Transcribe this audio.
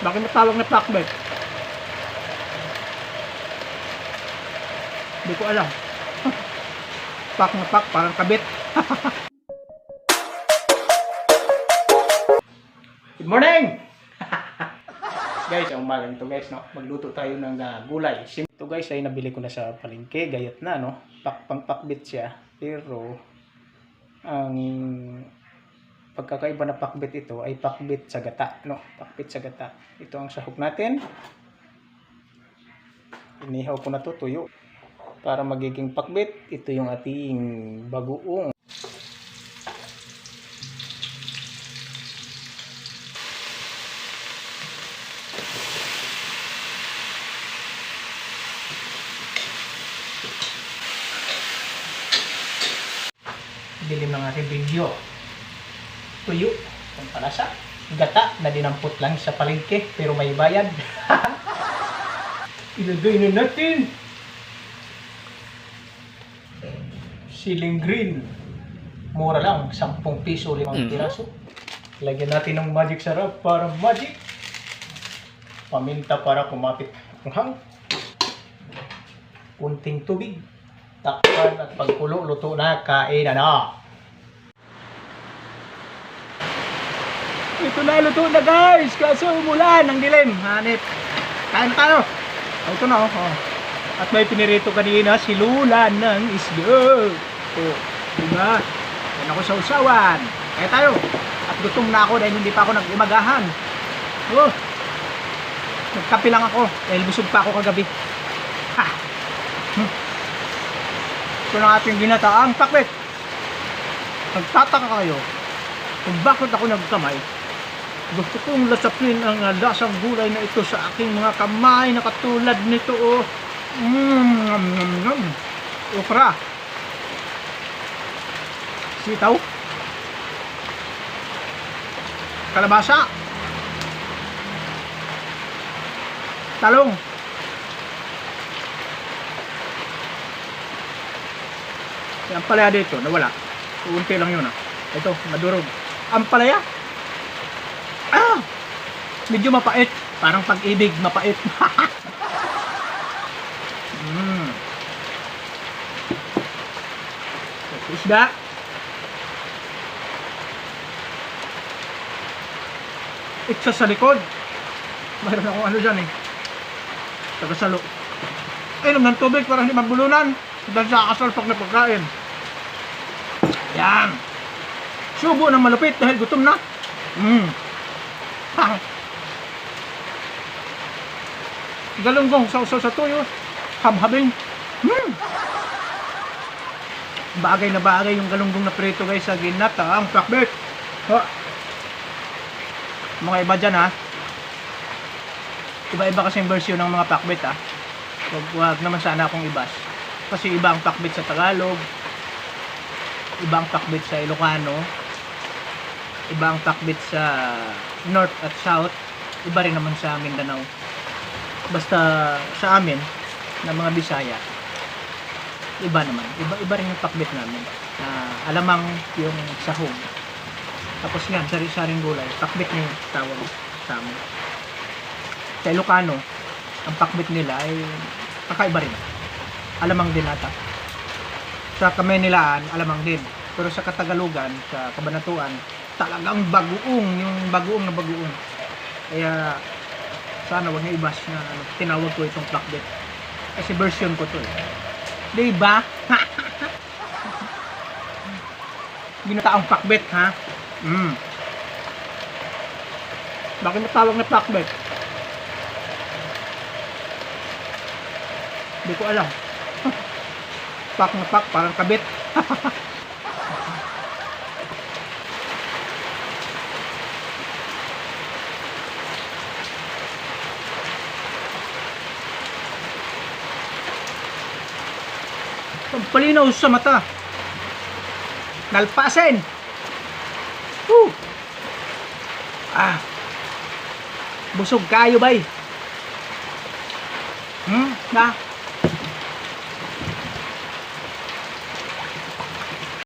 Bakit matawag na pakbet? Hindi ko alam. Pak na pak, parang kabit. Good morning! Guys, ang umaga nito guys, no? Magluto tayo ng gulay. Ito guys ay nabili ko na sa palengke, gayat na, no? Pang-pakbit siya. Pero ang pagkakaiba na pakbit ito ay pakbit sa gata, no? Pakbit sa gata. Ito ang sahog natin. Inihaw ko na to, tuyo. Para magiging pakbit, ito yung ating bagoong. Dilim ng ating video. Tuyo, pampalasa. Gata na dinampot lang sa palengke pero may bayad. Ilagay na natin siling green. Mura lang, 10 piso 5 piraso. Lagyan natin ng magic sarap para magic. Paminta para kumapit ang hang. Kunting tubig. Takpan at pagkulo, luto na, kain na. Ito na, luto na guys. Kaso umulan ng dilim. Hanip. Kain tayo. Ito na, oh. At may pinirito kanina si Lula ng isda. Oh, diba? Yan ako sa usawan. Kaya tayo. At gutom na ako dahil hindi pa ako nag-umagahan. Oh. Nagkape lang ako dahil busog pa ako kagabi. Ha! Ito na ating ginataang pakbet. Nagtataka kayo kung bakit ako nagkamay. Gusto kong lasapin ang lasang gulay na ito sa aking mga kamay na katulad nito. Oh. Okra. Sitaw. Kalabasa. Talong. Ang palaya dito, nawala. Unti lang yun ah. Ito, madurog. Ang palaya. Ah! Medyo mapait. Parang pag-ibig, mapait. Isda. Itsa sa likod. Mayroon akong ano dyan eh. Tagasalo. Inom ng tubig para hindi mabulunan. Dahil sa kasalpak na pagkain. Yan. Subo na malupit dahil gutom na. Galunggong sausaw sa tuyo. Habhabing. Bagay na bagay yung galunggong na prito guys sa ginataang pakbet. Mga iba dyan ha. Iba-iba kasi yung version ng mga pakbet ha. Huwag naman sana akong ibas. Kasi iba ang pakbet sa Tagalog. Iba ang pakbet sa Ilocano. Iba ang pakbet sa North at South. Iba rin naman sa Mindanao. Basta sa amin na mga Bisaya, iba naman. Iba rin yung pakbet namin. Alamang yung sahog. Tapos yan, sari-saring gulay. Pakbet na yung tawag sa amin. Sa Ilocano, ang pakbet nila ay kakaiba rin. Alamang din ata. Sa Kamaynilaan, alamang din. Pero sa Katagalugan, sa Kabanatuan, talagang bagoong, yung bagoong na bagoong. Kaya sana wag niyo ibas na tinawag ko itong pakbet. Kasi version ko to eh. Diba? Ginataang pakbet ha? Bakit matawag na pakbet? Hindi ko alam. Pak na pak, parang kabit. Pampalinaw sa mata. Nalpasin. Busog kayo bay. Na?